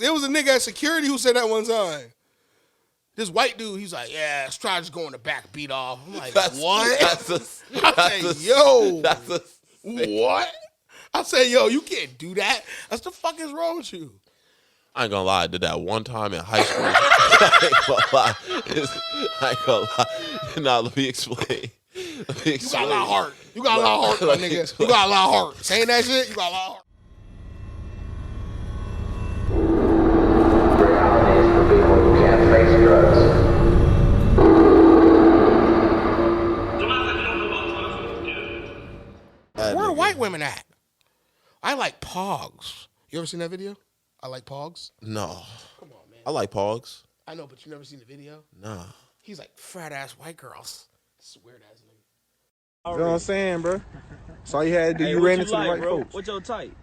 It was a nigga at security who said that one time. This white dude, he's like, yeah, let's try just going the back beat off. I'm like, what? I said, what? I said, yo, you can't do that. That's the fuck is wrong with you? I ain't gonna lie, I did that one time in high school. I ain't gonna lie. Nah, let me explain. You got a lot of heart. You got a lot of heart, my nigga. You got a lot of heart. Saying that shit, you got a lot of heart. Reality is for people who can't face drugs. Where are white women at? I like PAWGS. You ever seen that video? I like PAWGS. No. Come on, man. I like PAWGS. I know, but you never seen the video? Nah. He's like fat ass white girls. This is weird ass nigga. You know what I'm saying, bro? That's all you had to do. You ran into the right folks. What's your type?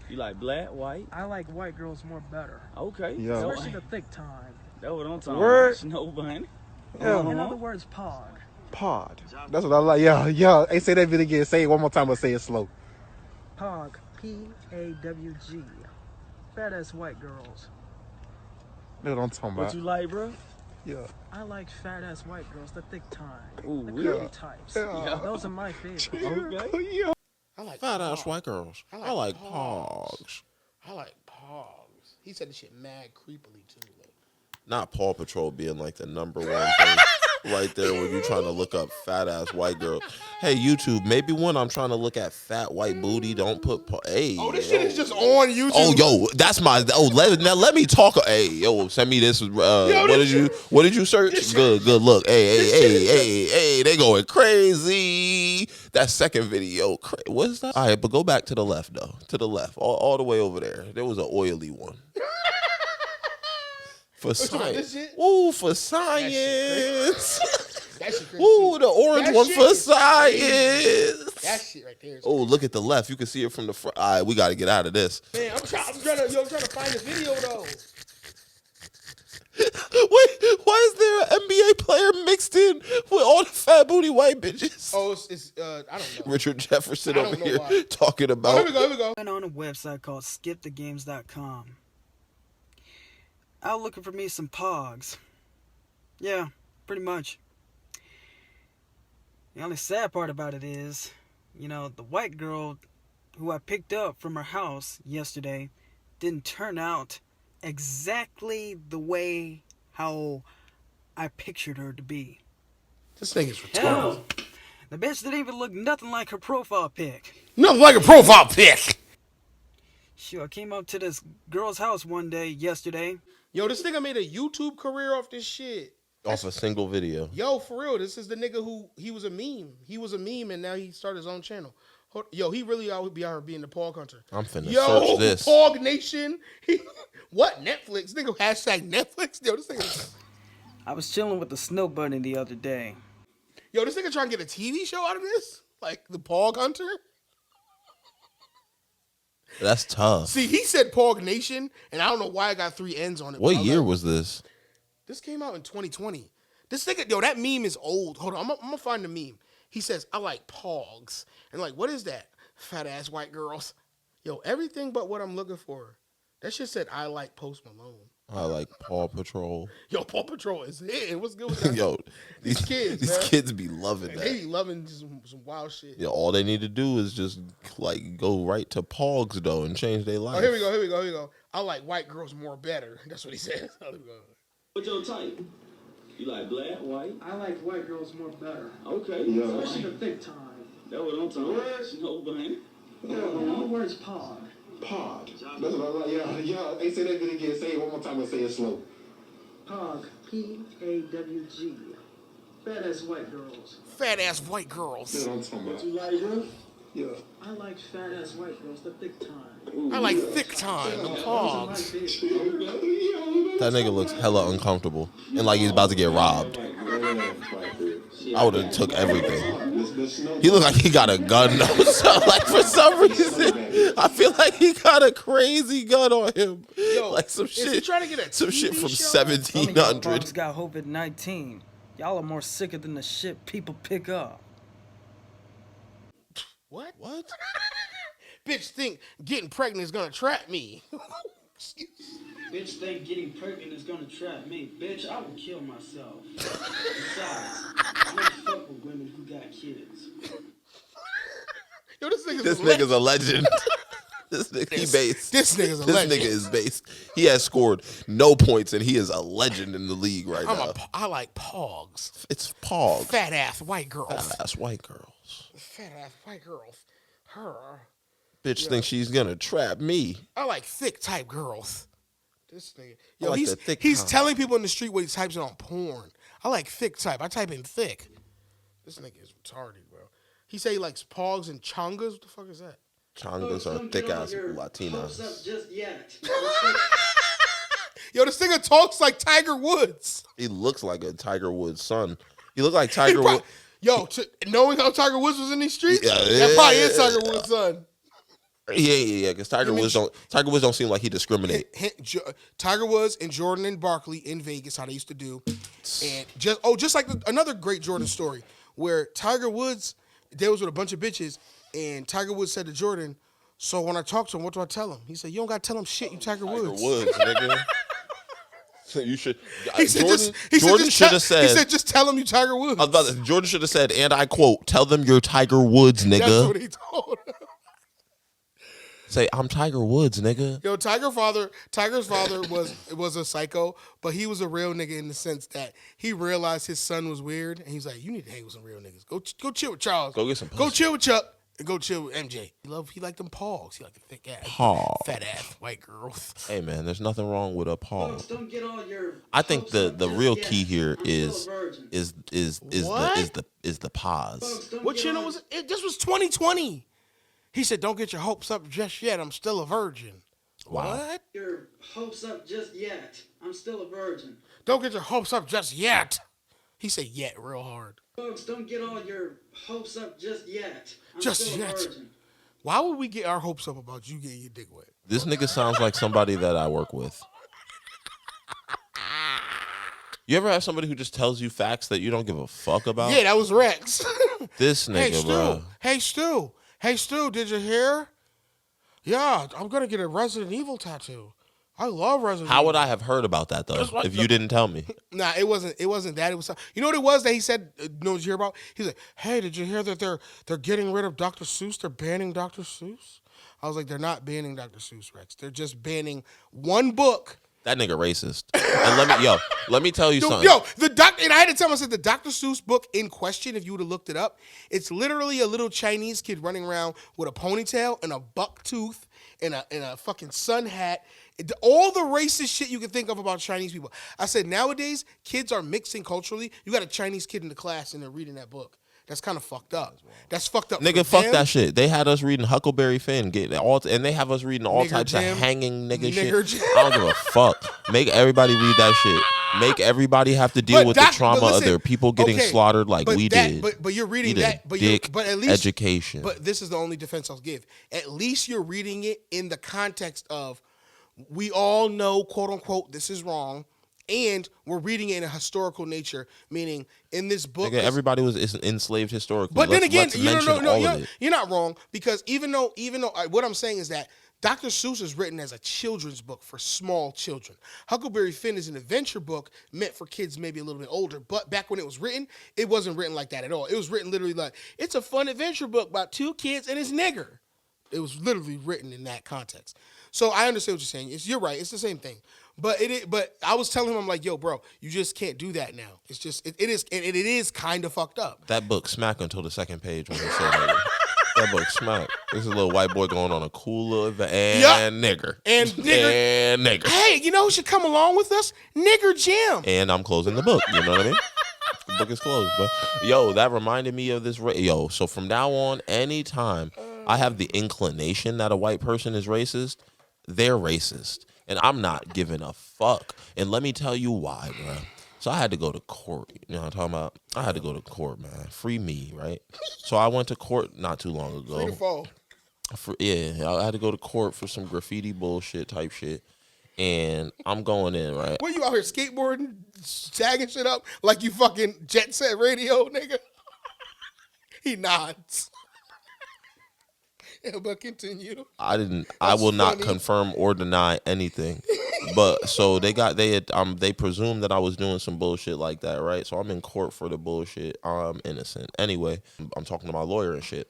You like black, white? I like white girls more better. Okay. Yeah. Especially the thick time. That's what I'm talking Word. about. Snow bunny. Yeah. In other words, POG. Pod. That's what I like. Yeah. Hey, say that video again. Say it one more time, but say it slow. POG. PAWG. Fat ass white girls. That's what I'm talking about. What you like, bro? Yeah. I like fat ass white girls, the thick time. Ooh, The yeah. curvy types. Yeah. Those are my favorites. Okay. Yeah. I like Fat ass PAWGS. white girls. I like PAWGS. I like PAWGS. He said the shit mad creepily too. Like. Not Paw Patrol being like the number one thing right there when you're trying to look up fat ass white girl. Hey, YouTube, maybe when I'm trying to look at fat white booty, don't put hey. Oh, this shit is just on YouTube. Oh, yo, that's my. Oh, let me talk. Hey, yo, send me this. What did you search? Good look. Hey, they going crazy. That second video, what's that? All right, but go back to the left though. To the left, all the way over there. There was an oily one. For science. Ooh, for science. That shit crazy. Ooh, the orange That one shit for is science. That shit right there. Oh, look at the left. You can see it from the front. All right, we got to get out of this. Man, I'm trying to find the video though. Wait, why is there an NBA player mixed in with all the fat booty white bitches? Oh, it's I don't know. Richard Jefferson I don't over know here why. talking about. Oh, here we go. Went on a website called skipthegames.com. Out looking for me some POGs. Yeah, pretty much. The only sad part about it is, the white girl who I picked up from her house yesterday didn't turn out exactly the way how I pictured her to be. This thing is retarded. Hell, the bitch didn't even look nothing like her profile pic. Nothing like a profile pic. Sure, I came up to this girl's house one day yesterday. Yo, this nigga made a YouTube career off this shit. Off a single video. Yo, for real, this is the nigga who, he was a meme. He was a meme and now he started his own channel. Yo, he really would be out here being the PAWG hunter. I'm finna search this. PAWG Nation. What, Netflix? Nigga, hashtag Netflix? Yo, this nigga. I was chilling with the snow bunny the other day. Yo, this nigga trying to get a TV show out of this? Like the PAWG hunter? That's tough. See, he said PAWG Nation, and I don't know why I got 3 N's on it. What year was this? This came out in 2020. This nigga, yo, that meme is old. Hold on, I'm gonna find the meme. He says, I like PAWGs. And like, what is that? Fat ass white girls. Yo, everything but what I'm looking for. That shit said, I like Post Malone. I like Paw Patrol. Yo, Paw Patrol is it. What's good with that? Yo, these kids, these man. kids be loving Man, that. they be loving some wild shit. Yeah, all they need to do is just like go right to PAWGs though and change their life. Oh, here we go. I like white girls more better. That's what he says. What's your type? You like black, white? I like white girls more better. Okay. Yeah. Especially the thick time. That's what I'm talking about. Snow bunny. In other words, POG. Pod. That's what I like. Yeah. Hey, say that video again. Say it one more time, but say it slow. POG. PAWG. Fat ass white girls. Fat ass white girls. That's what I'm talking about. You like, bro? Yeah. I like fat ass white girls, the thick time. I like thick time. The Those are my PAWGs. favorites. That nigga looks hella uncomfortable and like he's about to get robbed. I would have took everything. He looked like he got a gun though. So, like for some reason, I feel like he got a crazy gun on him. Yo, like some is he shit. trying to get a some TV shit from show? Some of y'all 1700. punks got COVID-19. Y'all are more sicker than the shit people pick up. What? What? Bitch think getting pregnant is gonna trap me. Bitch think getting pregnant is gonna trap me. Bitch, I will kill myself. Besides, I don't fuck with women who got kids. Yo, this nigga's a legend. This nigga, he based. This nigga's a legend. This nigga is based. He has scored no points, and he is a legend in the league right now. I like PAWGS. It's PAWGS. Fat ass white girls. Fat ass white girls. Fat ass white girls. Her. Bitch thinks she's gonna trap me. I like thick type girls. This nigga. I Yo, like he's telling people in the street what he types in on porn. I like thick type. I type in thick. This nigga is retarded, bro. He say he likes PAWGS and chongas. What the fuck is that? Chongas are thick ass Latinas. Just yet. Yo, this nigga talks like Tiger Woods. He looks like a Tiger Woods son. He look like Tiger Woods. Yo, knowing how Tiger Woods was in these streets, Yeah, that probably is Tiger Woods' son. Yeah. Because Tiger Woods don't seem like he discriminate. Tiger Woods and Jordan and Barkley in Vegas, how they used to do, and just like another great Jordan story where Tiger Woods, there was with a bunch of bitches, and Tiger Woods said to Jordan, "So when I talk to him, what do I tell him?" He said, "You don't gotta tell him shit. You Tiger Woods." Tiger Woods, nigga. So you should. Jordan should have said. He said, "Just tell him you Tiger Woods." Jordan should have said, and I quote, "Tell them you're Tiger Woods, nigga." That's what he told him. Say, I'm Tiger Woods, nigga. Yo, Tiger's father was a psycho, but he was a real nigga in the sense that he realized his son was weird, and he's like, "You need to hang with some real niggas. Go chill with Charles. Go get some pussy. Go chill with Chuck. And go chill with MJ." He liked them PAWGs. He liked the thick ass, fat ass white girls. Hey man, there's nothing wrong with a PAWG. Don't get all your I think the real key here is the PAWGS. What channel was it? This was 2020. He said, "Don't get your hopes up just yet. I'm still a virgin." Wow. What? Your hopes up just yet. I'm still a virgin. Don't get your hopes up just yet. He said "yet" real hard. Folks, don't get all your hopes up just yet. I'm Just still yet. a virgin. Why would we get our hopes up about you getting your dick wet? This nigga sounds like somebody that I work with. You ever have somebody who just tells you facts that you don't give a fuck about? Yeah, that was Rex. This nigga, bro. Hey, Stu, did you hear? Yeah, I'm going to get a Resident Evil tattoo. I love Resident Evil. How would I have heard about that, though, if you didn't tell me? Nah, it wasn't that. It was, you know what it was that he said, did you hear about? He's like, "Hey, did you hear that they're getting rid of Dr. Seuss? They're banning Dr. Seuss?" I was like, "They're not banning Dr. Seuss, Rex. They're just banning one book." That nigga racist. And let me tell you something. And I had to tell him, I said, the Dr. Seuss book in question, if you would have looked it up, it's literally a little Chinese kid running around with a ponytail and a buck tooth and a fucking sun hat. All the racist shit you can think of about Chinese people. I said, nowadays, kids are mixing culturally. You got a Chinese kid in the class and they're reading that book. That's kind of fucked up. That's fucked up. Nigga, fuck that shit. They had us reading Huckleberry Finn, and they have us reading all types of hanging nigga shit. I don't give a fuck. Make everybody read that shit. Make everybody have to deal with the trauma of their people getting slaughtered like we did. But you're reading that. But at least education. But this is the only defense I'll give. At least you're reading it in the context of we all know, quote unquote, this is wrong. And we're reading it in a historical nature, meaning in this book, everybody was enslaved historically. But then again, you're not wrong, because even though what I'm saying is that Dr. Seuss is written as a children's book for small children. Huckleberry Finn is an adventure book meant for kids maybe a little bit older. But back when it was written, it wasn't written like that at all. It was written literally like, it's a fun adventure book about two kids and his nigger. It was literally written in that context. So I understand what you're saying. You're right. It's the same thing. But I was telling him, I'm like, "Yo, bro, you just can't do that now. It's just it is kind of fucked up." That book smack until the second page when he said that. That book smack. This is a little white boy going on a cool little event and nigger. And nigger. Hey, you know who should come along with us? Nigger Jim. And I'm closing the book. You know what I mean? The book is closed. But yo, that reminded me of this. So from now on, anytime I have the inclination that a white person is racist, they're racist. And I'm not giving a fuck. And let me tell you why, bro. So I had to go to court. You know what I'm talking about? I had to go to court, man. Free me, right? So I went to court not too long ago. Free to fall. I had to go to court for some graffiti bullshit type shit. And I'm going in, right? What, you out here skateboarding, tagging shit up like you fucking Jet Set Radio, nigga? He nods. Yeah, but continue. I will not confirm or deny anything. But so they presumed that I was doing some bullshit like that, right? So I'm in court for the bullshit. I'm innocent. Anyway, I'm talking to my lawyer and shit.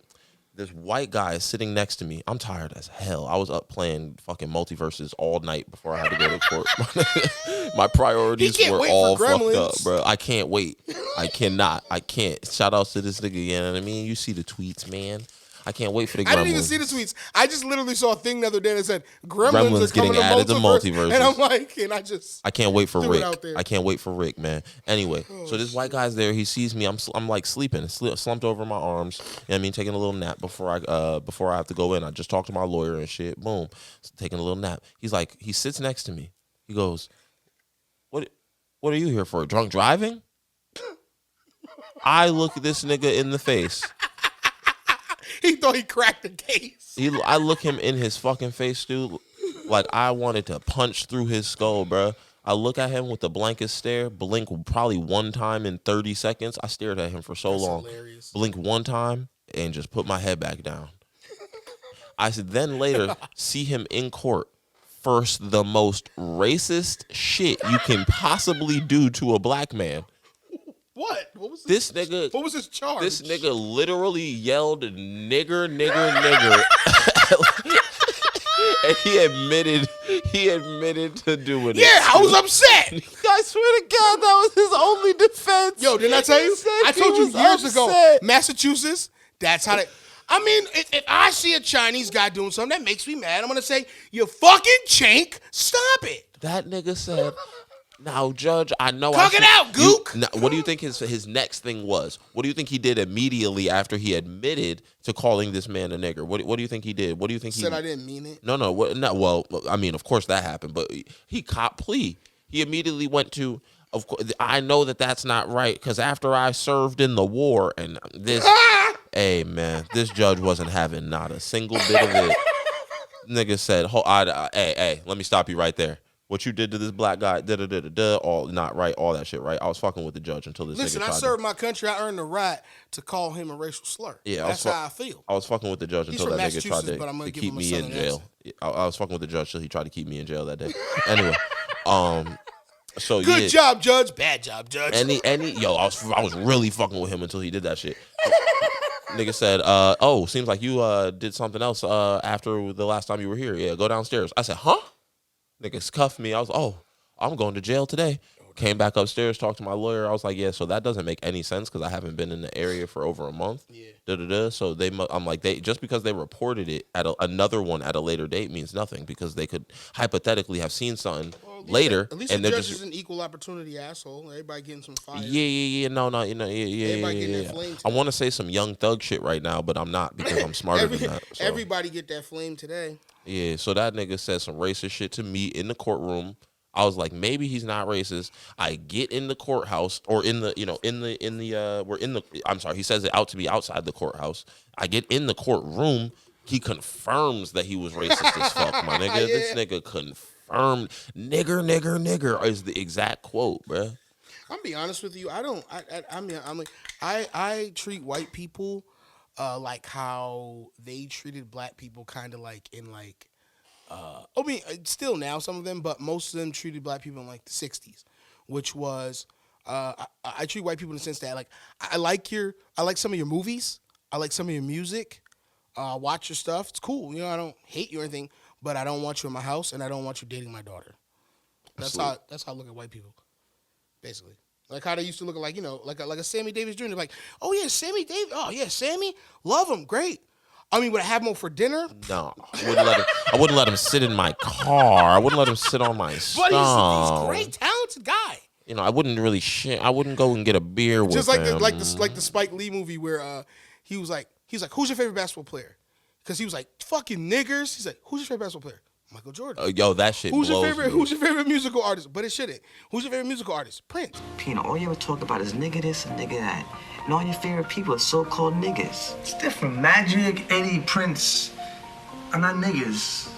This white guy is sitting next to me. I'm tired as hell. I was up playing fucking multiverses all night before I had to go to court. My priorities were all fucked up, bro. I can't wait. I cannot. I can't. Shout outs to this nigga, you know what I mean? You see the tweets, man. I can't wait for the Gremlins. I didn't even see the tweets. I just literally saw a thing the other day that said Gremlins are getting added to multiverses. And I'm like, I can't wait for Rick. I can't wait for Rick, man. Anyway, so this white guy's there. He sees me. I'm like sleeping, slumped over my arms. You know what I mean? Taking a little nap before I have to go in. I just talked to my lawyer and shit. Boom. Taking a little nap. He's like, he sits next to me. He goes, What are you here for? Drunk driving? I look at this nigga in the face. He thought he cracked the case. I look him in his fucking face, dude, like I wanted to punch through his skull, bro. I look at him with the blankest stare, blink probably one time in 30 seconds. I stared at him for so long. Hilarious. Blink one time and just put my head back down. I said, then later, see him in court. First, the most racist shit you can possibly do to a black man. What? What was this nigga? What was his charge? This nigga literally yelled "nigger, nigger, nigger," and he admitted to doing it. Yeah, I was upset. I swear to God, that was his only defense. Yo, didn't I tell you? I told you years ago, Massachusetts. That's how they. I mean, if I see a Chinese guy doing something that makes me mad, I'm gonna say, "You fucking chink, stop it." That nigga said. Now, Judge, I know. Talk it out, Gook. Now, what do you think his next thing was? What do you think he did immediately after he admitted to calling this man a nigger? What do you think he did? What do you think he said? I didn't mean it. No. Well, I mean, of course that happened, but he cop plea. He immediately went to. Of course, I know that that's not right because after I served in the war and this, hey man, this judge wasn't having not a single bit of it. Nigga said, "Hey, let me stop you right there. What you did to this black guy, all not right, all that shit, right? I was fucking with the judge until this nigga tried I served my country. I earned the right to call him a racial slur. Yeah, that's how I feel. I was fucking with the judge until that nigga tried to keep me in jail. I was fucking with the judge till he tried to keep me in jail that day. Anyway, so good job, Judge. Bad job, Judge. I was really fucking with him until he did that shit. Nigga said, seems like you did something else after the last time you were here. Yeah, go downstairs. I said, huh? Niggas cuffed me. I was, I'm going to jail today. Came back upstairs, talked to my lawyer. I was like, yeah, so that doesn't make any sense because I haven't been in the area for over a month. Yeah. So I'm like, just because they reported it at another one at a later date means nothing because they could hypothetically have seen something later. At least the judge is an equal opportunity asshole. Everybody getting some fire. Yeah. No, Everybody getting that flame. I want to say some young thug shit right now, but I'm not because I'm smarter than that. So. Everybody get that flame today. Yeah, so that nigga said some racist shit to me in the courtroom. I was like, maybe he's not racist. I get in the courthouse or he says it out to me outside the courthouse. I get in the courtroom. He confirms that he was racist as fuck, my nigga. Yeah. This nigga confirmed nigger is the exact quote, bruh. I'm be honest with you. I treat white people like how they treated black people, kind of like in like, still now some of them, but most of them treated black people in like the 60s, which was, I treat white people in the sense that like, I like some of your movies. I like some of your music. Watch your stuff. It's cool. You know, I don't hate you or anything, but I don't want you in my house and I don't want you dating my daughter. That's how I look at white people, basically. Like how they used to look at, like, you know, like a Sammy Davis Jr. Like, oh yeah, Sammy Davis. Oh yeah, Sammy, love him, great. I mean, would I have him over for dinner? No, I wouldn't let him sit in my car. I wouldn't let him sit on my stuff. But he's a great, talented guy. You know, I wouldn't really I wouldn't go and get a beer with him. Just like the Spike Lee movie where he was like, who's your favorite basketball player? Because he was like, fucking niggers. He's like, who's your favorite basketball player? Michael Jordan. Yo, that shit Who's blows your favorite musical artist? But it shouldn't. Who's your favorite musical artist? Prince. Pina, all you ever talk about is nigga this and nigga that. And all your favorite people are so-called niggas. It's different. Magic, Eddie, Prince are not niggas.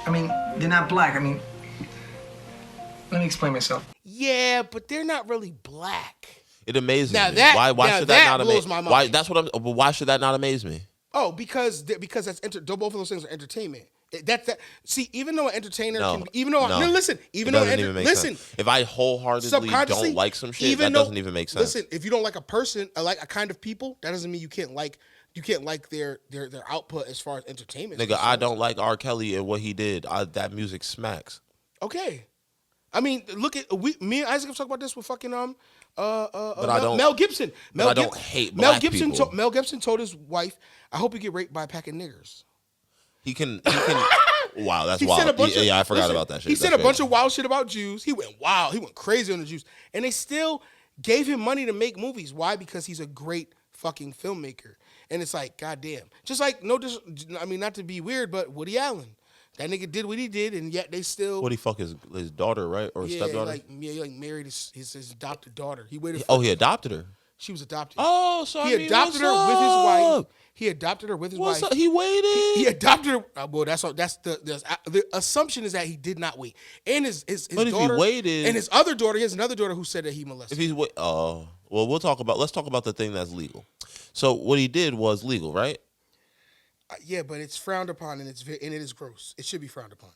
I mean, they're not black. I mean, let me explain myself. Yeah, but they're not really black. It amazes me. Why should that not amaze me? Why should that not amaze me? Oh, because that's both of those things are entertainment. That. See, even though an entertainer No, can, even though no. listen, even It though doesn't even make listen, sense. If I wholeheartedly don't like some shit, that doesn't even make sense. Listen, if you don't like a person, like a kind of people, that doesn't mean you can't like their output as far as entertainment. Nigga, I don't like R. Kelly and what he did. That music smacks. Okay, I mean, look at me and Isaac have talked about this with fucking Mel Gibson. I don't hate black people. Mel Gibson told his wife, "I hope you get raped by a pack of niggers." He can. Wow, that's wild. I forgot about that shit. He said a bunch of wild shit about Jews. He went wild. He went crazy on the Jews, and they still gave him money to make movies. Why? Because he's a great fucking filmmaker. And it's like, goddamn. Just like I mean, not to be weird, but Woody Allen. That nigga did what he did, and yet they still. What he fuck his daughter, right, or stepdaughter? He married his adopted daughter. He waited. He adopted her. She was adopted. Oh, so he adopted her with his wife. He adopted her with his wife. Up? He waited. He adopted her. Well, that's the assumption is that he did not wait. And his but daughter. If he waited, and his other daughter, he has another daughter who said that he molested. If he's well, let's talk about the thing that's legal. So what he did was legal, right? Yeah, but it's frowned upon and it is gross. It should be frowned upon.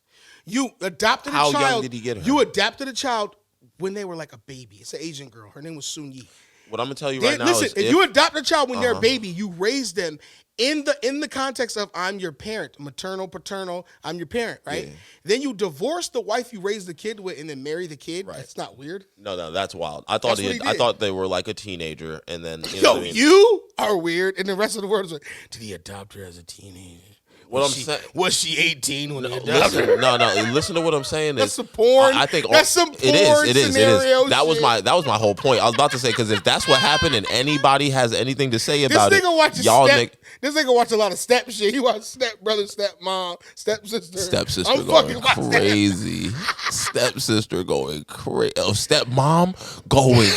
You adopted a child. How young did he get her? You adopted a child when they were like a baby. It's an Asian girl. Her name was Sun Yi. What I'm gonna tell you right now listen, is if you adopt a child when they're a baby, you raise them in the context of I'm your parent, maternal, paternal, I'm your parent, right? Yeah. Then you divorce the wife you raised the kid with and then marry the kid. Right. That's not weird. No, that's wild. I thought they were like a teenager and then you are weird and the rest of the world is like, did he adopt her as a teenager? Was she 18 when he adopted her? No. Listen to what I'm saying. That's some porn. I think that's some porn. It is. That was my whole point. I was about to say because if that's what happened and anybody has anything to say about this nigga watch a lot of step shit. He watch step brother, step mom, stepsister. Stepsister going crazy. Stepsister going crazy. Oh, stepmom going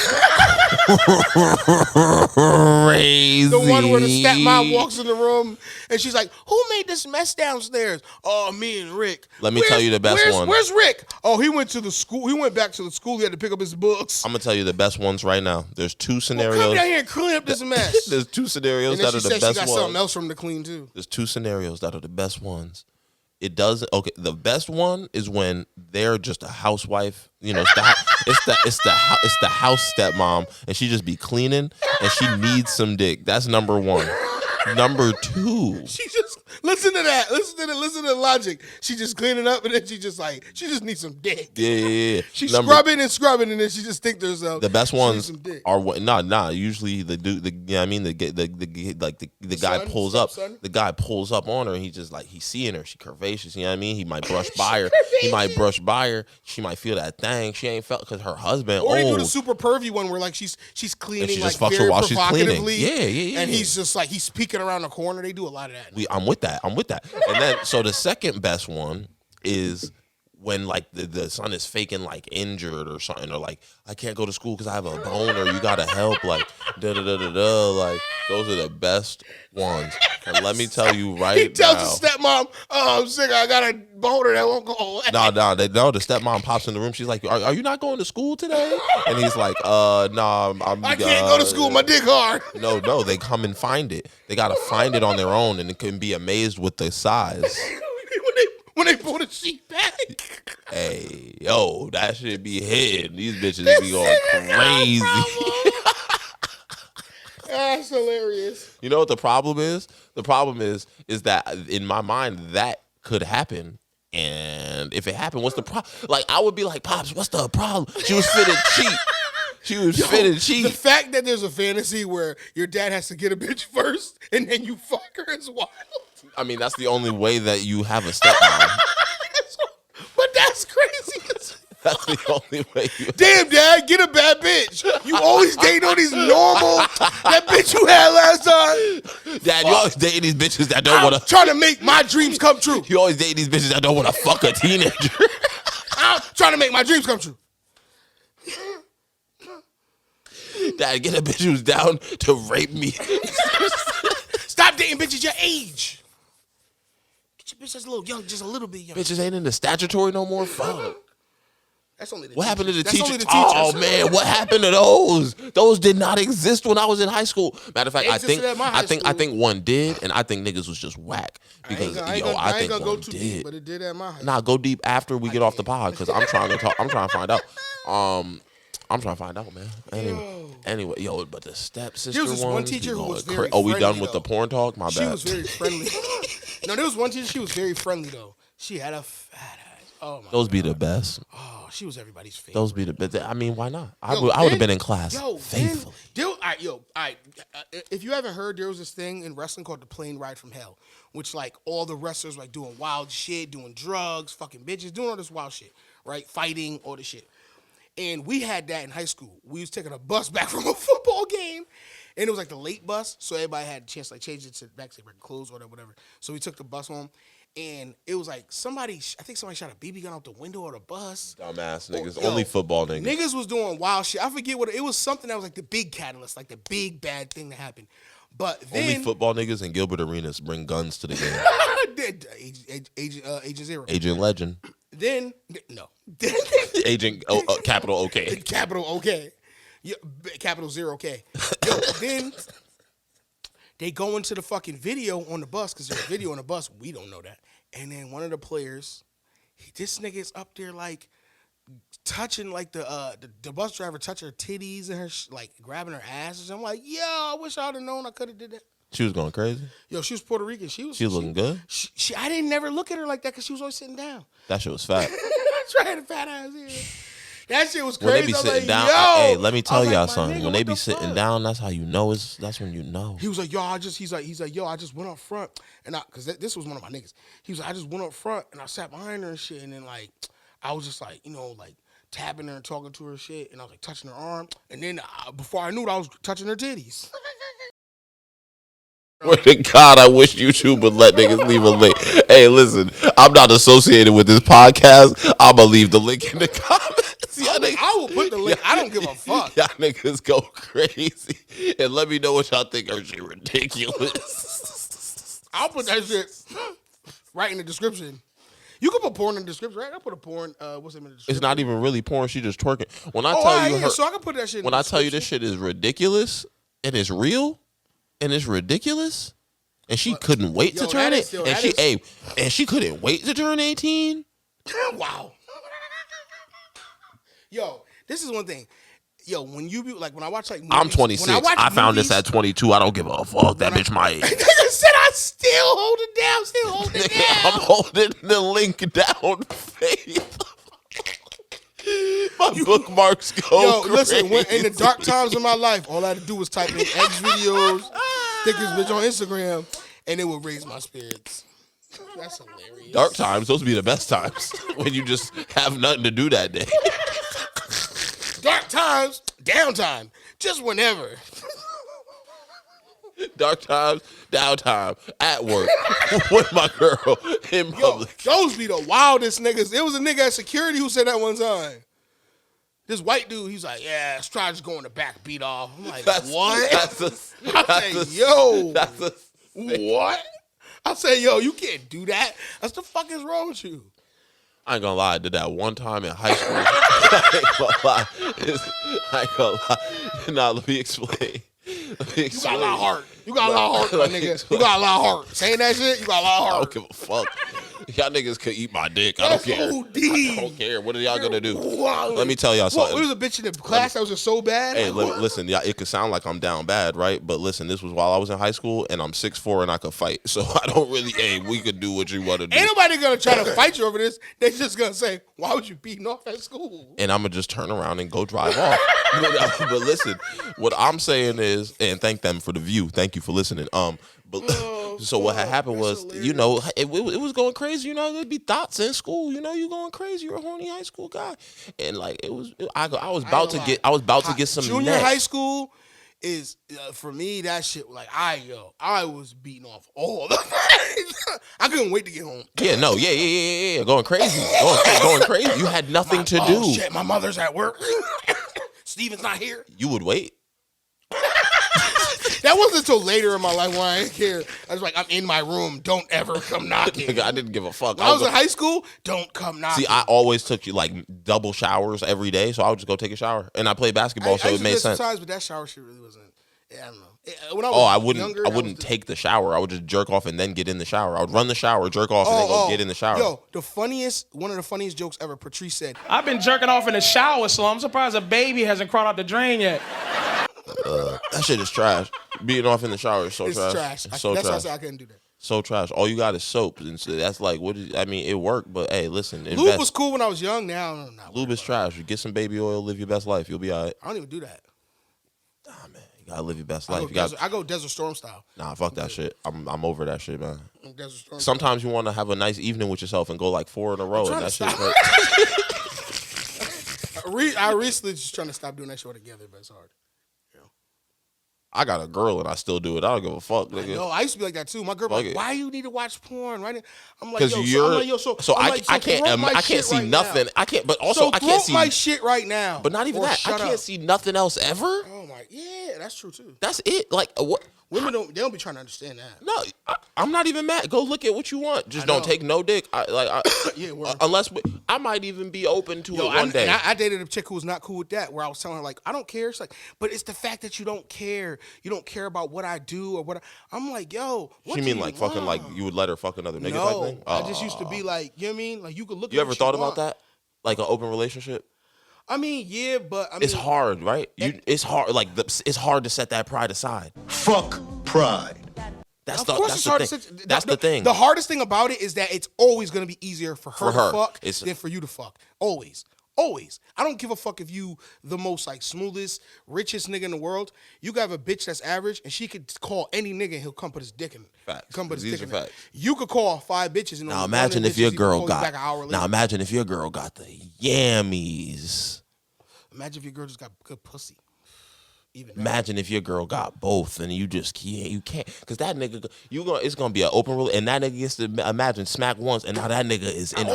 crazy. The one where the stepmom walks in the room and she's like, "Who made this mess downstairs?" "Oh, me and Rick." Let me tell you the best one. Where's Rick? "Oh, he went to the school. He went back to the school. He had to pick up his books." I'm gonna tell you the best ones right now. There's two scenarios. Come down here and clean up this mess. There's two scenarios that are the best ones. She got something else from the clean too. There's two scenarios that are the best ones. It does okay. The best one is when they're just a housewife. You know, it's the house stepmom, and she just be cleaning, and she needs some dick. That's number one. Number two, she just listen to that. Listen to the logic. She just cleaning up, and then she just needs some dick. Yeah. She's scrubbing, and then she just think there's the best ones are what? Nah. Usually the guy pulls up. The guy pulls up on her, and he just like he's seeing her. She curvaceous. You know what I mean? He might brush by her. She might feel that thing. She ain't felt because her husband. Or he do the super pervy one where like she's cleaning and she like just fucks very her while she's cleaning. provocatively. Yeah. And he's just like he's peeking around the corner. They do a lot of that. I'm with that. And then so the second best one is when like the son is faking like injured or something, or like I can't go to school because I have a boner. You gotta help. Like Like those are the best ones. And let me tell you right now. He tells the stepmom, "Oh, I'm sick. I got a boner that won't go away." No. The stepmom pops in the room. She's like, "Are you not going to school today?" And he's like, "No, I can't go to school. My dick hard." No. They come and find it. They gotta find it on their own, and they can be amazed with the size. When they pull the sheet back. Hey, yo, that should be hidden. These bitches be going crazy. That's hilarious. You know what the problem is? The problem is that in my mind that could happen. And if it happened, what's the problem? Like I would be like, "Pops, what's the problem?" She was fitted cheap. The fact that there's a fantasy where your dad has to get a bitch first and then you fuck her is wild. I mean, that's the only way that you have a stepmom. But that's crazy. That's the only way you Damn, Dad, get a bad bitch. You always dating all these normal, that bitch you had last time. Dad, you always dating these bitches that don't want to. Trying to make my dreams come true. You always dating these bitches that don't want to fuck a teenager. I'm trying to make my dreams come true. Dad, get a bitch who's down to rape me. Stop dating bitches your age. Get your bitch that's a little young, just a little bit young. Bitches ain't in the statutory no more. Fuck. That's only the What happened to the teachers. That's teachers? only the Oh teachers. man, what happened to those? Those did not exist when I was in high school. Matter of fact, They I think existed at my high I think one did, and I think niggas was just whack because I ain't gonna go too deep, but it did at my high school. Nah, go deep after we get off the pod because I'm trying to talk. I'm trying to find out. I'm trying to find out, man. Anyway, yo, but the stepsister There was this one ones, teacher who was cra- very Oh, we done friendly, with the though. porn talk? My She bad. was very friendly. No, there was one teacher. She was very friendly though. She had a fat ass. Oh my. Those be the best. Oh, she was everybody's favorite. Those be the best. I mean, why not? I Yo, would have then- been in class Yo, faithfully. all right. If you haven't heard, there was this thing in wrestling called the plane ride from hell, which like all the wrestlers like doing wild shit, doing drugs, fucking bitches, doing all this wild shit, right? Fighting, all this shit. And we had that in high school. We was taking a bus back from a football game, and it was like the late bus, so everybody had a chance to like change it to back to clothes or whatever. So we took the bus home, and it was like I think somebody shot a BB gun out the window of the bus. Dumbass niggas. Yo, Only football niggas. Niggas was doing wild shit. I forget what it was. Something that was like the big catalyst, like the big bad thing that happened. But then Only football niggas in Gilbert Arenas bring guns to the game. Agent Zero. Agent Legend. Then no. Agent capital OK. Capital OK. Yeah, capital Zero K. Yo, then they go into the fucking video on the bus because there's a video on the bus. We don't know that. And then one of the players, this nigga is up there like touching like the bus driver touching her titties and her like grabbing her ass. And I'm like, yo, I wish I'd have known I could have did that. She was going crazy. Yo, she was Puerto Rican. She was looking good. I didn't never look at her like that because she was always sitting down. That shit was fat. That's right, a fat ass here. That shit was crazy. When they be I was sitting like, down, yo. hey, let me tell I was y'all like, my something. nigga, When they what be the sitting fuck? down, that's how you know. That's when you know. He was like, yo, he's like, yo, I just went up front and because this was one of my niggas. He was like, I just went up front and I sat behind her and shit, and then like I was just like, like tapping her and talking to her and shit, and I was like touching her arm, and then before I knew it, I was touching her titties. Swear to God, I wish YouTube would let niggas leave a link. Hey, listen, I'm not associated with this podcast. I'ma leave the link in the comments. I will put the link. I don't give a fuck. Y'all niggas go crazy. And let me know what y'all think are shit ridiculous. I'll put that shit right in the description. You can put porn in the description, right? I'll put a porn. What's it in the description? It's not even really porn. She just twerking. When I tell you, so I can put that shit. When I tell you this shit is ridiculous and it's real and it's ridiculous, and she couldn't wait to turn it, and she couldn't wait to turn 18. Wow. Yo, this is one thing. Yo, when you be like when I watch like movies, I'm 26. I found this at 22. I don't give a fuck. That bitch my age. Nigga said I still hold it down. Still hold it down. I'm holding the link down, Faith. My bookmarks go Yo, crazy. listen. In the dark times of my life, all I had to do was type in X videos, thickest bitch on Instagram, and it would raise my spirits. That's hilarious. Dark times, those be the best times when you just have nothing to do that day. Dark times, downtime, just whenever. Dark times, downtime, at work, with my girl, in public. Those be the wildest niggas. There was a nigga at security who said that one time. This white dude, he's like, yeah, let's try just going the back beat off. I'm like, what? What? I say, yo, you can't do that. That's the fuck is wrong with you? I ain't gonna lie, I did that one time in high school. I ain't gonna lie. Nah, let me explain. You got a lot of heart. You got a lot of heart, my nigga. You got a lot of heart. Saying that shit, you got a lot of I heart. don't give a fuck. Y'all niggas could eat my dick. I don't care. OD. I don't care. What are y'all gonna do? Wow. Let me tell y'all something. There was a bitch in the class that was just so bad. Hey, listen, yeah, it could sound like I'm down bad, right? But listen, this was while I was in high school, and I'm 6'4" and I could fight. So I don't really, we could do what you want to do. Ain't nobody gonna try to fight you over this. They just gonna say, why was you beating off at school? And I'm gonna just turn around and go drive off. But listen, what I'm saying is, and thank them for the view. Thank you for listening. So what had happened was, hilarious. It was going crazy. There'd be thoughts in school. You going crazy. You're a horny high school guy, and like I was about to get some junior neck. high school is for me that shit. Like I was beating off all the I couldn't wait to get home. Yeah, going crazy, going crazy. You had nothing to do. Shit, my mother's at work. Steven's not here. You would wait. That wasn't until later in my life when I didn't care. I was like, I'm in my room. Don't ever come knocking. I didn't give a fuck. When I was in high school, don't come knocking. See, I always took like double showers every day, so I would just go take a shower. And I played basketball, so it made sense. Sometimes, but that shower shit really wasn't. Yeah, I don't know. When I was younger, I wouldn't take the shower. I would just jerk off and then get in the shower. I would run the shower, jerk off, and then go get in the shower. Yo, one of the funniest jokes ever. Patrice said, "I've been jerking off in the shower, so I'm surprised a baby hasn't crawled out the drain yet." That shit is trash. Beating off in the shower is so trash. It's trash. So that's trash. why I couldn't do that. So trash. All you got is soap, and so that's like it worked, but hey, listen. Lube was cool when I was young. Now, not lube is trash. You get some baby oil, live your best life. You'll be all right. I don't even do that. Nah, man, you gotta live your best life. I go Desert Storm style. Nah, fuck that shit. I'm over that shit, man. Desert Storm. Sometimes you want to have a nice evening with yourself and go like 4 in a row, and that shit hurt. I recently just trying to stop doing that shit together, but it's hard. I got a girl and I still do it. I don't give a fuck, nigga. No, I used to be like that too. My girl, like, why you need to watch porn? Right? I'm like, because I can't see nothing. I can't, but also I can't see my shit right now. But not even that. I can't see nothing else ever. Oh my, yeah, that's true too. That's it. Like what? Women don't be trying to understand that. No, I'm not even mad. Go look at what you want. Just don't take no dick. Unless I might even be open to it one day. I dated a chick who was not cool with that. Where I was telling her like, I don't care. It's like, but it's the fact that you don't care. You don't care about what I do or what I'm like. Yo, what you mean like fucking like you would let her fuck another nigga type thing? I just used to be like, you know what I mean? Like you could look. You ever thought about that? Like an open relationship? I mean, yeah, but I mean, it's hard, right? It's hard. Like it's hard to set that pride aside. Fuck pride. That's the thing. The hardest thing about it is that it's always gonna be easier for her to fuck than for you to fuck. Always. I don't give a fuck if you the most like smoothest, richest nigga in the world. You got a bitch that's average and she could call any nigga and he'll come put his dick in. Facts. Come put his dick in. Facts. You could call 5 bitches and now imagine if your girl got. Now imagine if your girl got the yammies. Imagine if your girl just got good pussy. Imagine if your girl got both and you just can't because that nigga it's gonna be an open rule and that nigga gets to imagine smack once and now that nigga is in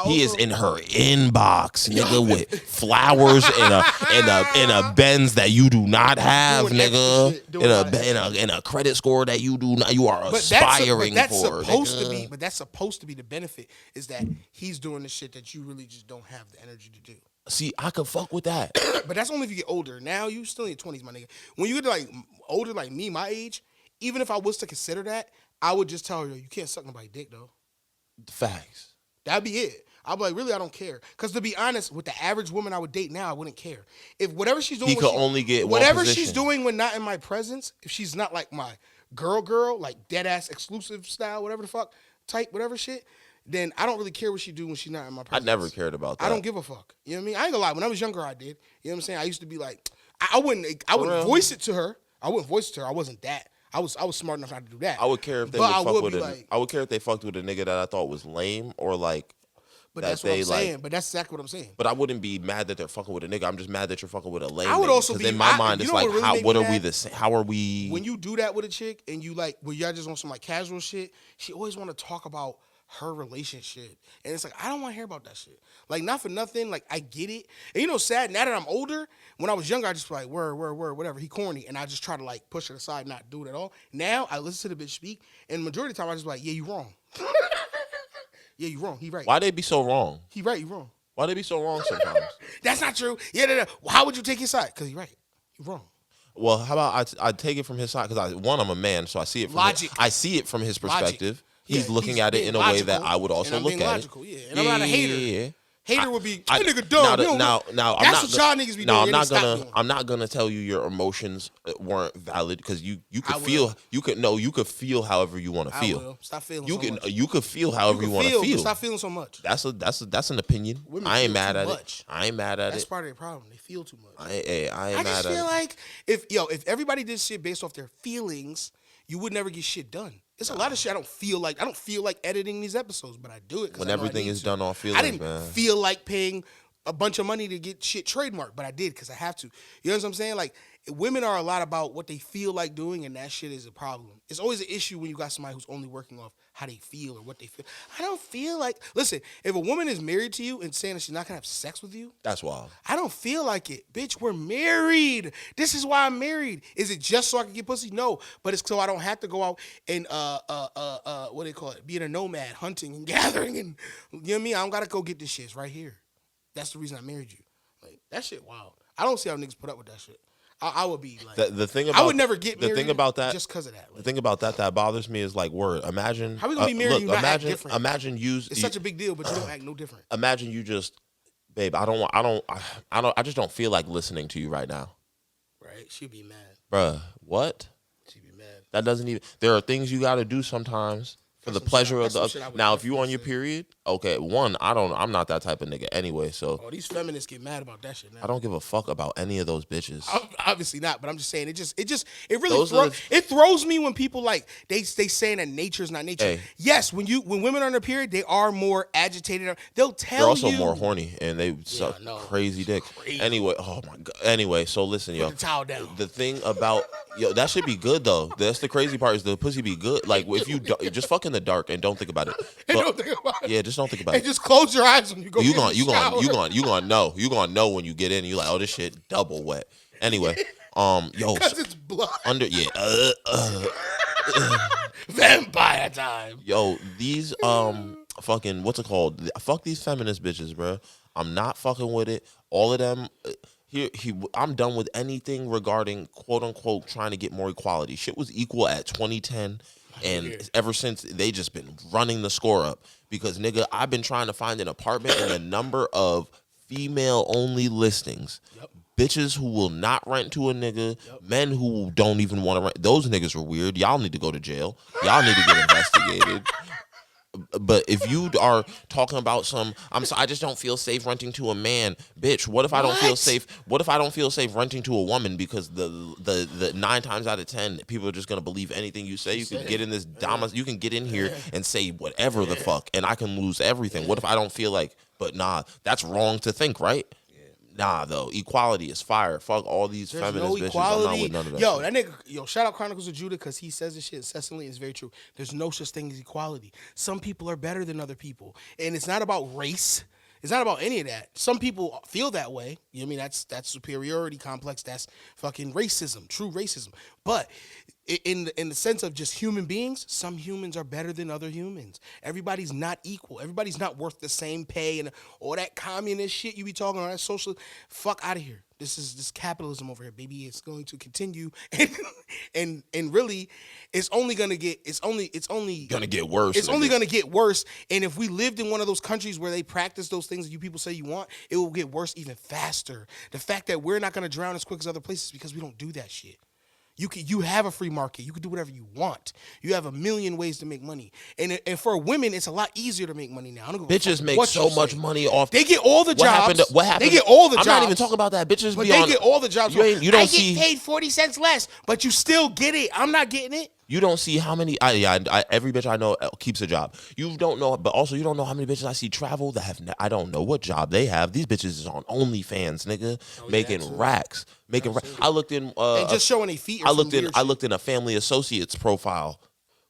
he is in her inbox, nigga, with flowers in a Benz that you do not have, nigga, in a credit score that you do not, you are aspiring for. But that's supposed to be the benefit is that he's doing the shit that you really just don't have the energy to do. See, I could fuck with that. But that's only if you get older. Now, you still in your 20s, my nigga. When you get like older like me, my age, even if I was to consider that, I would just tell her, you can't suck nobody's dick, though. Facts. That'd be it. I'd be like, really, I don't care. Because to be honest, with the average woman I would date now, I wouldn't care. If whatever she's doing, whatever she's doing when not in my presence, if she's not like my girl, like dead-ass exclusive style, whatever the fuck, type, whatever shit, then I don't really care what she do when she's not in my presence. I never cared about that. I don't give a fuck. You know what I mean? I ain't gonna lie. When I was younger, I did. You know what I'm saying? I used to be like, I wouldn't voice it to her. I wasn't that. I was smart enough not to do that. I would care if they I would care if they fucked with a nigga that I thought was lame or like. But that's what I'm saying. But that's exactly what I'm saying. But I wouldn't be mad that they're fucking with a nigga. I'm just mad that you're fucking with a lame. I would also be in my mind. It's like, what are we the same? How are we? When you do that with a chick and you like, when y'all just on some like casual shit, she always want to talk about her relationship. And it's like, I don't want to hear about that shit. Like, not for nothing. Like, I get it. And you know, sad, now that I'm older, when I was younger, I just be like, word, whatever. He corny. And I just try to like push it aside, not do it at all. Now, I listen to the bitch speak. And the majority of the time, I just be like, yeah, you wrong. Yeah, you wrong. He right. Why they be so wrong? He right, you wrong. Why they be so wrong sometimes? That's not true. Yeah, no. How would you take his side? Because he right. You wrong. Well, how about I take it from his side? Because I'm a man, so I see it from I see it from his perspective. He's looking at it in a way that I would also look at it. Yeah. And I'm not a hater. Yeah. Hater would be, that nigga dumb. Now, that's what y'all niggas be doing. I'm not gonna tell you your emotions weren't valid because you could feel you could feel however you want to feel. I will. Stop feeling. You could feel however you want to feel. Stop feeling so much. That's an opinion. I ain't mad at it. That's part of the problem. They feel too much. I ain't mad at it. I just feel like if everybody did shit based off their feelings, you would never get shit done. It's a lot of shit I don't feel like editing these episodes, but I do it. When everything is done off feelings, I didn't feel like paying a bunch of money to get shit trademarked, but I did because I have to. You know what I'm saying? Like, women are a lot about what they feel like doing, and that shit is a problem. It's always an issue when you got somebody who's only working off how they feel or what they feel. I don't feel like. Listen, if a woman is married to you and saying that she's not gonna have sex with you, That's wild. I don't feel like it, bitch. We're married. This is why I'm married. Is it just so I can get pussy? No, but it's so I don't have to go out and what do they call it? Being a nomad, hunting and gathering, and you know what I mean. I don't gotta go get this shit. It's right here. That's the reason I married you. Like that shit, wild. I don't see how niggas put up with that shit. I would be like, the thing about, I would never get married. The thing about that, just because of that. Like, the thing about that bothers me is like, word. Imagine how we gonna be married? You not act different. Imagine you. It's such a big deal, but you don't act no different. Imagine you just, babe. I just don't feel like listening to you right now. Right? She'd be mad, Bruh, what? She'd be mad. That doesn't even. There are things you got to do sometimes for the pleasure of the other. Now, if you on your period, okay. One, I'm not that type of nigga anyway. So these feminists get mad about that shit now. I don't give a fuck about any of those bitches. Obviously not, but I'm just saying it really throws me when people like they saying that nature is not nature. Hey. Yes, when women are on their period, they are more agitated. They'll tell you. They're also more horny and they suck crazy dick. Crazy. Anyway, oh my god. Anyway, so listen, yo. Put the towel down. The thing about that should be good though. That's the crazy part is the pussy be good. Like if you just fuck in the dark and don't think about it. Don't think about it. Yeah, just don't think about and it. just close your eyes when you go. You gonna know. You gonna know when you get in. You like, oh, this shit double wet. Anyway, yo, because it's blood. Vampire time. Yo, these fucking what's it called? Fuck these feminist bitches, bro. I'm not fucking with it. All of them. I'm done with anything regarding quote unquote trying to get more equality. Shit was equal at 2010. And ever since, they just been running the score up. Because, nigga, I've been trying to find an apartment and a number of female-only listings. Yep. Bitches who will not rent to a nigga. Yep. Men who don't even want to rent. Those niggas are weird. Y'all need to go to jail. Y'all need to get investigated. But if you are talking about I just don't feel safe renting to a man, bitch. What if I don't feel safe? What if I don't feel safe renting to a woman because the 9 times out of 10 people are just gonna believe anything you say? You can get in this you can get in here and say whatever the fuck, and I can lose everything. What if I don't feel like? But nah, that's wrong to think, right? Nah, though, equality is fire. Fuck all these feminist bitches. I'm not with none of that. Yo, that nigga, shout out Chronicles of Judah because he says this shit incessantly and it's very true. There's no such thing as equality. Some people are better than other people. And it's not about race. It's not about any of that. Some people feel that way. You know what I mean? That's superiority complex. That's fucking racism, true racism. But in the sense of just human beings, some humans are better than other humans. Everybody's not equal. Everybody's not worth the same pay and all that communist shit you be talking about, that social. Fuck out of here. This capitalism over here, baby. It's going to continue, and really, it's only gonna get worse. It's only gonna get worse. And if we lived in one of those countries where they practice those things that you people say you want, it will get worse even faster. The fact that we're not gonna drown as quick as other places because we don't do that shit. You have a free market. You can do whatever you want. You have a million ways to make money. And for women, it's a lot easier to make money now. Bitches make so much money off. They get all the jobs. What happened? They get all the jobs. I'm not even talking about that. Bitches but they get all the jobs. You don't see. I get paid 40 cents less, but you still get it. I'm not getting it. You don't see how many. Every bitch I know keeps a job. You don't know, but also you don't know how many bitches I see travel that have. I don't know what job they have. These bitches is on OnlyFans, nigga, making racks, I looked in. And just showing their feet. I looked in a family associates profile.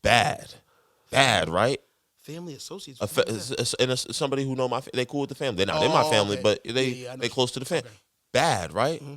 Bad, right? Family associates. Somebody who know they cool with the family. They're not in my family, but they close to the family. Okay. Bad, right? Mm-hmm.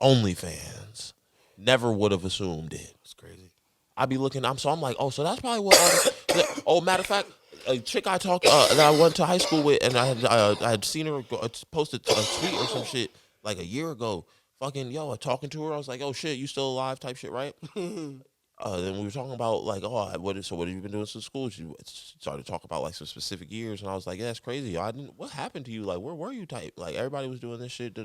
OnlyFans. Never would have assumed it. It's crazy. I be looking. I'm like, oh, so that's probably what. Matter of fact, a chick I talked that I went to high school with, and I had seen her posted a tweet or some shit like a year ago. Fucking talking to her, I was like, oh shit, you still alive? Type shit, right? Then we were talking about like, what have you been doing since school? She started talking about like some specific years, and I was like, yeah, that's crazy. What happened to you? Like, where were you? Type like everybody was doing this shit.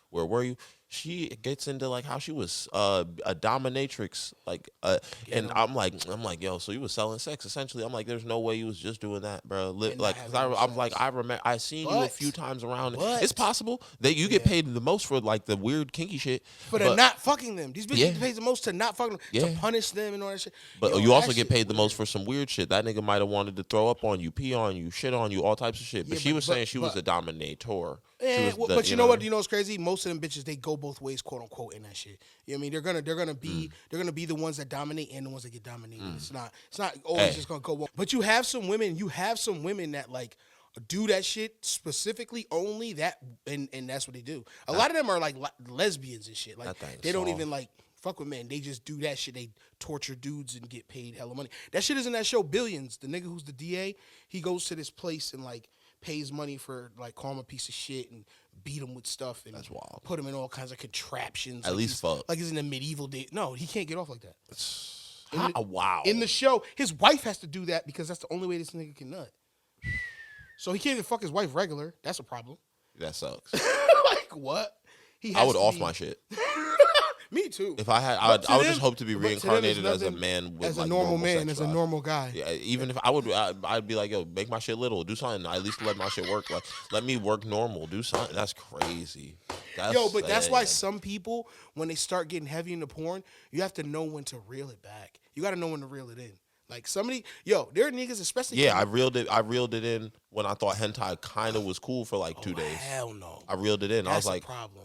Where were you? She gets into like how she was a dominatrix, like, and I'm like, yo, so you was selling sex essentially. I'm like, there's no way you was just doing that, bro. Like, I remember I seen you a few times around. It's possible that you get paid the most for like the weird kinky shit, but not fucking them. These bitches get paid the most to not fucking them, to punish them and all that shit. But you also get paid the most for some weird shit. That nigga might have wanted to throw up on you, pee on you, shit on you, all types of shit. But she was saying she was a dominator. But you know what? You know what's crazy? Most of them bitches, they go both ways, quote unquote, in that shit. You know what I mean? They're gonna be the ones that dominate and the ones that get dominated. It's not always just gonna go one. But you have some women that like do that shit specifically only that, and that's what they do. A lot of them are like lesbians and shit. Like they don't even like fuck with men. They just do that shit. They torture dudes and get paid hella money. That shit is in that show Billions. The nigga who's the DA, he goes to this place and like pays money for like call him a piece of shit and beat him with stuff and that's wild. Put him in all kinds of contraptions. At least fuck. Like he's in a medieval day. No, he can't get off like that. Wow. In the show, his wife has to do that because that's the only way this nigga can nut. So he can't even fuck his wife regular. That's a problem. That sucks. Like what? I would off my shit. Me too. If I had, I would just hope to be reincarnated as a man with as a like normal man, as a normal guy. Yeah, even if I'd be like, yo, make my shit little, do something. At least let my shit work. Like, let me work normal, do something. That's crazy. That's why some people, when they start getting heavy into porn, you have to know when to reel it back. You got to know when to reel it in. Like somebody, there are niggas, especially. Yeah, I reeled it in when I thought hentai kind of was cool for like 2 days. Hell no. I reeled it in. That's I was like, problem.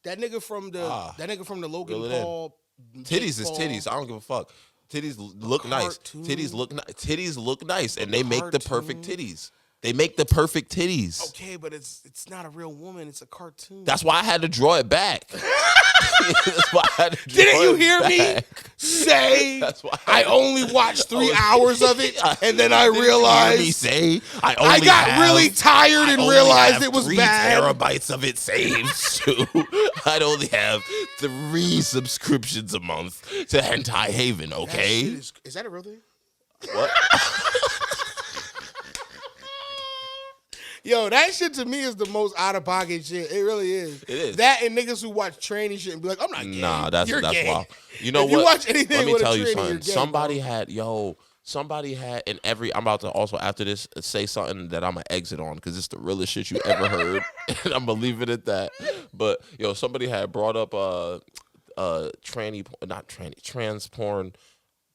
That nigga from the Logan Paul. Titties is titties. I don't give a fuck. Titties look nice. Titties look nice, and they make the perfect titties. They make the perfect titties. Okay, but it's not a real woman. It's a cartoon. That's why I had to draw it back. That's why I had to draw Didn't you it hear back. me say I only watched 3 hours of it, and then I realized me say I got really tired and realized it was 3 bad. terabytes of it saved too. I'd only have 3 subscriptions a month to Hentai Haven. Okay, is that a real thing? What? Yo, that shit to me is the most out of pocket shit. It really is. It is. That and niggas who watch tranny shit and be like, I'm not gay. Nah, that's gay. wild. You know if what? You watch anything Let me with tell a you tranny, something. You're gay, Somebody had in every. I'm about to also after this say something that I'm gonna exit on because it's the realest shit you ever heard, and I'm gonna leave it at that. But somebody had brought up trans porn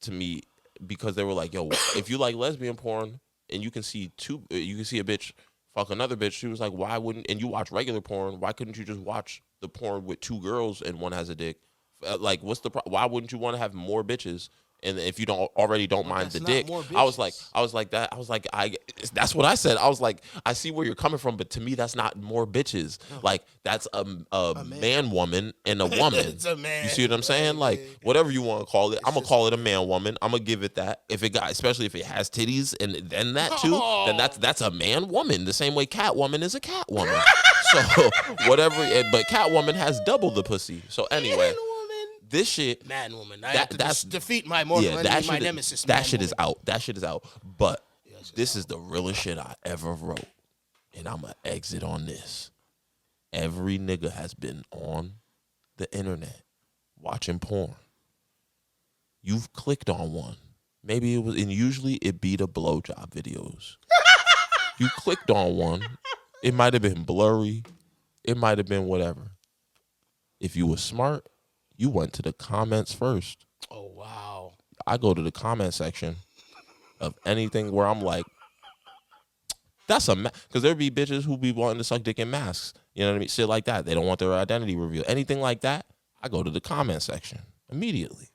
to me because they were like, yo, if you like lesbian porn and you can see a bitch fuck another bitch, she was like, why wouldn't, and you watch regular porn, why couldn't you just watch the porn with 2 girls and one has a dick? Like, why wouldn't you want to have more bitches? And if you don't mind the dick, I was like, that's what I said. I was like, I see where you're coming from, but to me, that's not more bitches. No. Like, that's a man woman and a woman. It's a man. You see what I'm saying? Like, whatever you want to call it, I'm gonna call it a man woman. I'm gonna give it that. Especially if it has titties and then that too, then that's a man woman. The same way cat woman is a cat woman. So whatever, but cat woman has double the pussy. So anyway. This shit, man woman. That's defeat my mortal enemy, my nemesis. That shit is out. That shit is out. But this is the realest shit I ever wrote, and I'm gonna exit on this. Every nigga has been on the internet watching porn. You've clicked on one. Maybe it was, and usually it be the blowjob videos. You clicked on one. It might have been blurry. It might have been whatever. If you were smart, you went to the comments first. Oh, wow. I go to the comment section of anything where I'm like, that's because there be bitches who be wanting to suck dick in masks. You know what I mean? Shit like that. They don't want their identity revealed. Anything like that, I go to the comment section immediately.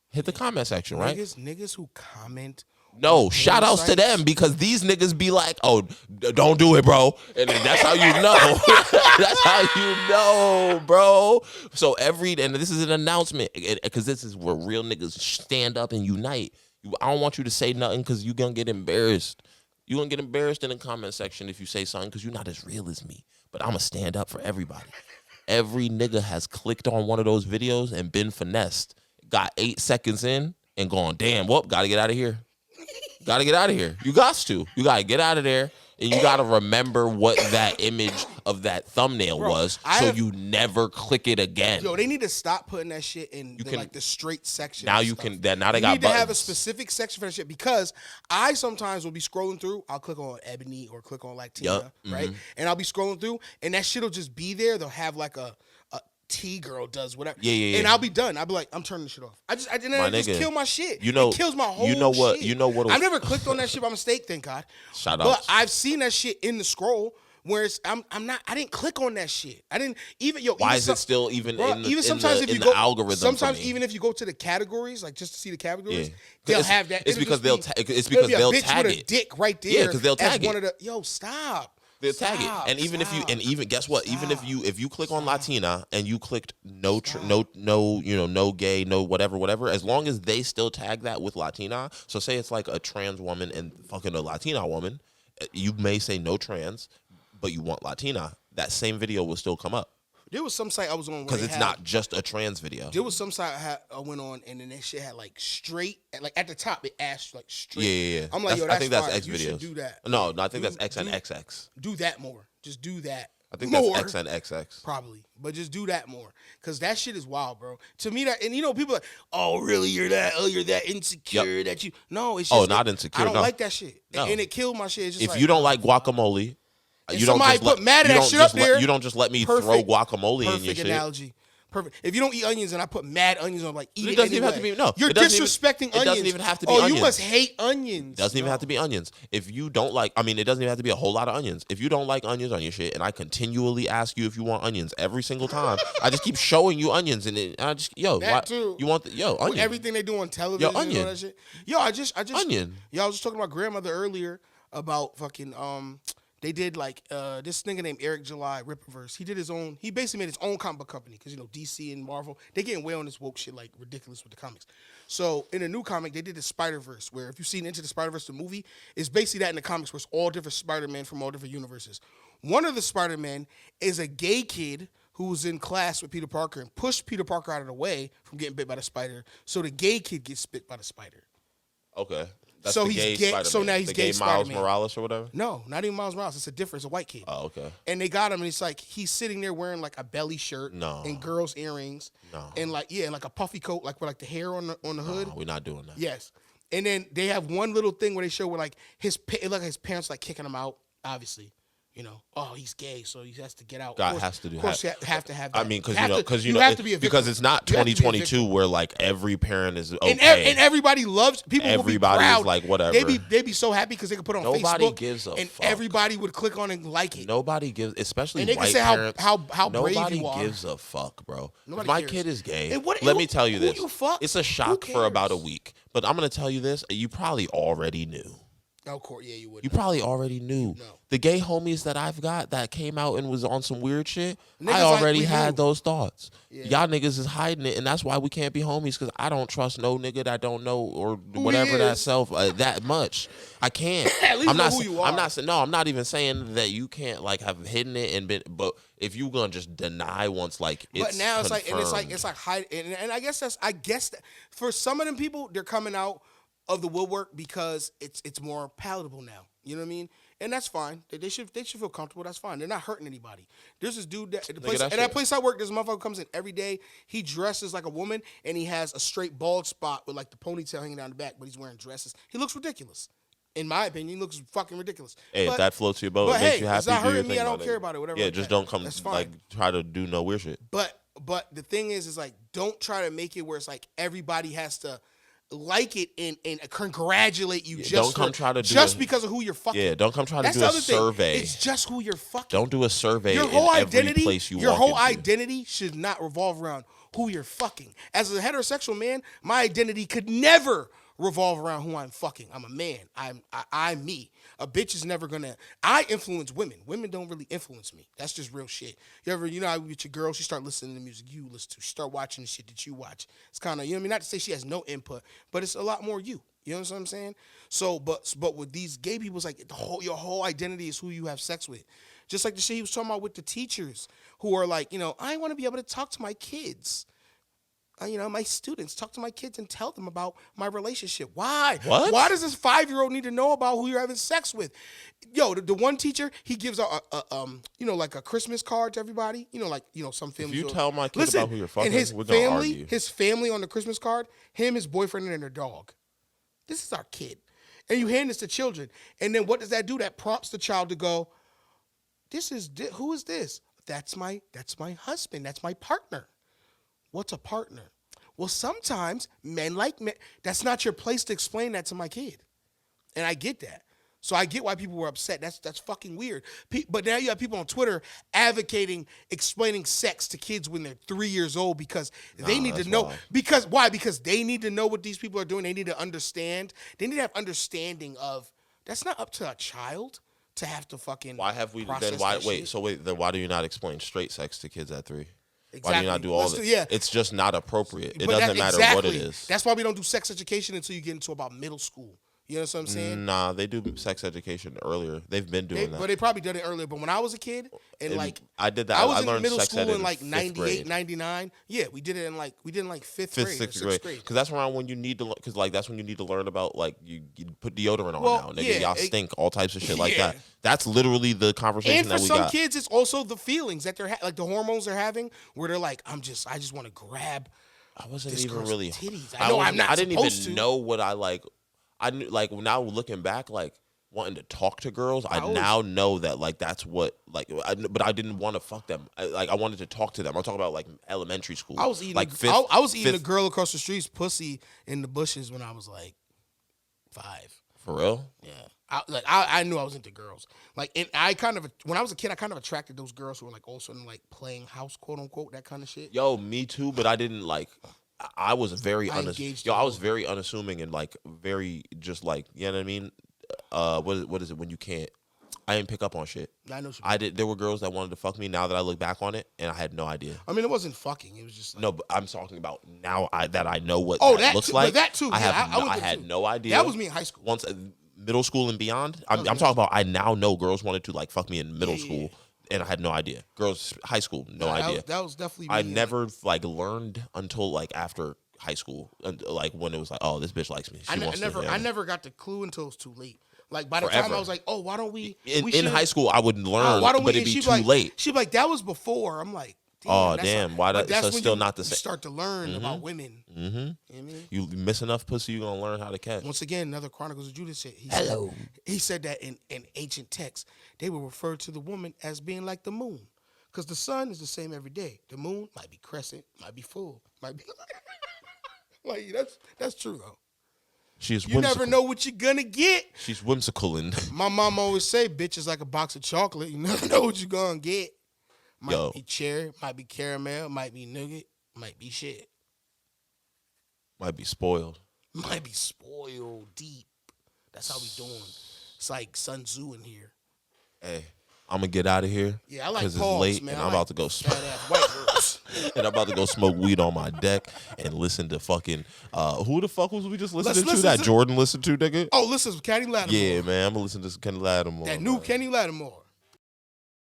Hit the comment section, right? Niggas who comment. No, shout outs to them because these niggas be like, oh, don't do it, bro. And that's how you know. That's how you know, bro. So and this is an announcement because this is where real niggas stand up and unite. I don't want you to say nothing because you're going to get embarrassed. You're going to get embarrassed in the comment section if you say something because you're not as real as me. But I'm going to stand up for everybody. Every nigga has clicked on one of those videos and been finessed. Got 8 seconds in and gone, damn, got to get out of here. Got to get out of here. You got to get out of there, and you got to remember what that image of that thumbnail was, so you never click it again. Yo, they need to stop putting that shit in the straight section. Now you can. Now they got. You need to have a specific section for that shit because I sometimes will be scrolling through. I'll click on Ebony or click on like Tina, right? And I'll be scrolling through, and that shit'll just be there. They'll have like a T-girl does whatever. Yeah. And I'll be done. I'll be like, I'm turning the shit off. I just kill my shit. It kills my whole shit. You know what? I've never clicked on that shit by mistake, thank God. Shout out. But I've seen that shit in the scroll Whereas I didn't click on that shit. I didn't even Why is it still even in the, sometimes in if you the go, algorithm? Sometimes even if you go to the categories, like just to see the categories, they'll have that. It's because they'll tag with a dick right there. Yeah, because they'll tag one of the stop. They'll tag it, and even guess what? Even if you click on Latina and you clicked no gay, no whatever, as long as they still tag that with Latina. So say it's like a trans woman and fucking a Latina woman, you may say no trans, but you want Latina. That same video will still come up. There was some site I was on because it's not just a trans video. There was some site I went on, and then that shit had like straight, like at the top it asked like straight. Yeah. I'm like, I think that's X videos. You should do that. No, I think that's X and XX. Do that more. Just do that. I think that's X and XX. Probably, but just do that more, cause that shit is wild, bro. To me, that, and people are like, oh really, you're that insecure that you. No, it's just not insecure. I don't like that shit, and it killed my shit. It's just if you don't like guacamole. You don't just put mad at that shit up there. You don't just let me throw guacamole in your shit. Perfect analogy. Perfect. If you don't eat onions and I put mad onions on, like eat it. It doesn't even have to be You're disrespecting onions. It doesn't even have to be onions. Oh, you must hate onions. It doesn't even have to be onions. If you don't like, it doesn't even have to be a whole lot of onions. If you don't like onions on your shit, and I continually ask you if you want onions every single time, I just keep showing you onions, and I just you want onion? With everything they do on television, onion. And all that shit. I just onion. I was just talking to my grandmother earlier about fucking They did like this nigga named Eric July Rippaverse. He basically made his own comic book company because DC and Marvel, they getting way on this woke shit like ridiculous with the comics. So in a new comic, they did the Spider-Verse, where if you've seen Into the Spider-Verse, the movie, it's basically that in the comics where it's all different Spider-Men from all different universes. One of the Spider-Men is a gay kid who was in class with Peter Parker and pushed Peter Parker out of the way from getting bit by the spider, so the gay kid gets bit by the spider. Okay. That's so he's gay. Spider-Man. So now he's the gay. Miles Spider-Man. Morales or whatever. No, not even Miles Morales. It's a white kid. Oh, okay. And they got him, and it's like he's sitting there wearing like a belly shirt, and girls' earrings, and like like a puffy coat, like with like the hair on the hood. We're not doing that. Yes, and then they have one little thing where they show where like his parents like kicking him out, obviously. He's gay, so he has to get out. God has to do. Of course, you have to have that. I mean, because it's not 2022 where like every parent is okay, and everybody loves people. Everybody is like whatever. They be so happy because they can put on Nobody Facebook. Gives a and fuck. Everybody would click on and like it. Nobody gives, especially and they white can say parents. how brave you are. Nobody gives a fuck, bro. Nobody My cares. kid is gay. Let me tell you this. It's a shock for about a week, but I'm gonna tell you this. You probably already knew. Of course, yeah, you would. You probably already knew. No. The gay homies that I've got that came out and was on some weird shit, Niggas I already like had those thoughts. Yeah. Y'all niggas is hiding it, and that's why we can't be homies, because I don't trust no nigga that don't know or whatever that self that much. I can't. At least know who you are. I'm not even saying that you can't like have hidden it and been, but if you gonna just deny once like it's But now confirmed. it's like hide, and I guess that for some of them people, they're coming out of the woodwork because it's more palatable now. You know what I mean? And that's fine. They should feel comfortable. That's fine. They're not hurting anybody. There's this dude that that place I work, this motherfucker comes in every day. He dresses like a woman and he has a straight bald spot with like the ponytail hanging down the back, but he's wearing dresses. He looks ridiculous. In my opinion, he looks fucking ridiculous. Hey, if that floats your boat, but makes hey, you happy. it's not do your hurting me. thing, I don't care about it. Whatever. Yeah, just don't come like try to do no weird shit. But the thing is like don't try to make it where it's like everybody has to like it and congratulate you don't come try to do because of who you're fucking. Yeah, don't come try to do a survey. It's just who you're fucking. Don't do a survey. Your whole identity, every place you your walk whole into. identity should not revolve around who you're fucking. As a heterosexual man, my identity could never revolve around who I'm fucking. I'm a man. I'm me. A bitch is never gonna. I influence women. Women don't really influence me. That's just real shit. How with your girl, she start listening to music you listen to. She start watching the shit that you watch. It's kind of, you know what I mean? Not to say she has no input, but it's a lot more you. You know what I'm saying? So, but with these gay people, it's like your whole identity is who you have sex with. Just like the shit he was talking about with the teachers who are like, I want to be able to talk to my kids. My students, talk to my kids and tell them about my relationship. Why? What? Why does this 5-year-old need to know about who you're having sex with? The one teacher, he gives out like a Christmas card to everybody. Some families. If you tell my kid about who you're fucking, we're gonna argue. His family on the Christmas card, him, his boyfriend, and their dog. This is our kid. And you hand this to children. And then what does that do? That prompts the child to go, who is this? That's my husband. That's my partner. What's a partner? Well, sometimes men like men. That's not your place to explain that to my kid. And I get that. So I get why people were upset. That's fucking weird. But now you have people on Twitter advocating explaining sex to kids when they're 3 years old because they need to know. Wild. Because why? Because they need to know what these people are doing. They need to understand. They need to have understanding of that's not up to a child to have to fucking. Why have we process then? Why that wait? shit. So wait. Then why do you not explain straight sex to kids at 3? Exactly. Why do you not do all that? Yeah. It's just not appropriate. It But doesn't matter what it is. That's why we don't do sex education until you get into about middle school. You know what I'm saying? Nah, they do sex education earlier. They've been doing that. But they probably did it earlier. But when I was a kid, and like I did that. I was I in learned middle sex school ed in like 5th 98, grade. 99. Yeah, we did it in like fifth grade, or 6th sixth grade. grade. Because that's around when you need to, because like that's when you need to learn about like you put deodorant on Well, now, nigga. yeah, Y'all stink, all types of shit like yeah. that. That's literally the conversation And for that we some got. kids, it's also the feelings that they're like the hormones they're having, where they're like, I just want to grab. I wasn't this even girl's really. titties. I know I'm not I didn't supposed even to. know what I like. I knew like now looking back, like wanting to talk to girls. I now know that like that's what like. But I didn't want to fuck them. I wanted to talk to them. I'm talking about like elementary school. I was eating like I was eating a girl across the street's pussy in the bushes when I was like 5. For real? Yeah. I knew I was into girls. Like, and I kind of, when I was a kid, I kind of attracted those girls who were like also in like playing house, quote unquote, that kind of shit. Yo, me too, but I didn't like. I was very I was very unassuming and like very just like, you know what I mean? What is it when you can't? I didn't pick up on shit. I know. I did. There were girls that wanted to fuck me. Now that I look back on it, and I had no idea. I mean, it wasn't fucking. It was just like, no. But I'm talking about now that I know what that looks too, like. That too. I Yeah, had no idea. That was me in high school. Once middle school and beyond. I'm talking about. I now know girls wanted to like fuck me in middle school, and I had no idea. Girls, high school, no idea. That was definitely. I never like learned until like after high school, like when it was like, oh, this bitch likes me. I never got the clue until it was too late. Like by the time I was like, oh, why don't we? In high school, I would learn, but it'd be too late. She'd be like, that was before. I'm like, damn, why that's still not the same. You start to learn about women. Mm-hmm. You know what I mean? You miss enough pussy, you're gonna learn how to catch. Once again, another Chronicles of Judas shit. He said that in ancient texts, they would refer to the woman as being like the moon. Because the sun is the same every day. The moon might be crescent, might be full, might be like that's true though. She's you never know what you're gonna get. She's whimsical and my mom always say, bitch is like a box of chocolate. You never know what you're gonna get. Might be cherry, might be caramel, might be nougat, might be shit. Might be spoiled. Might be spoiled deep. That's how we doing. It's like Sun Tzu in here. Hey, I'm gonna get out of here. Yeah, I like because PAWGS, it's late man. and I'm about to go smoke. And I'm about to go smoke weed on my deck and listen to fucking who the fuck was we just listening to? That Jordan listened to, nigga? Oh, listen to Kenny Lattimore. Yeah, man, I'm gonna listen to Kenny Lattimore. That new Kenny Lattimore.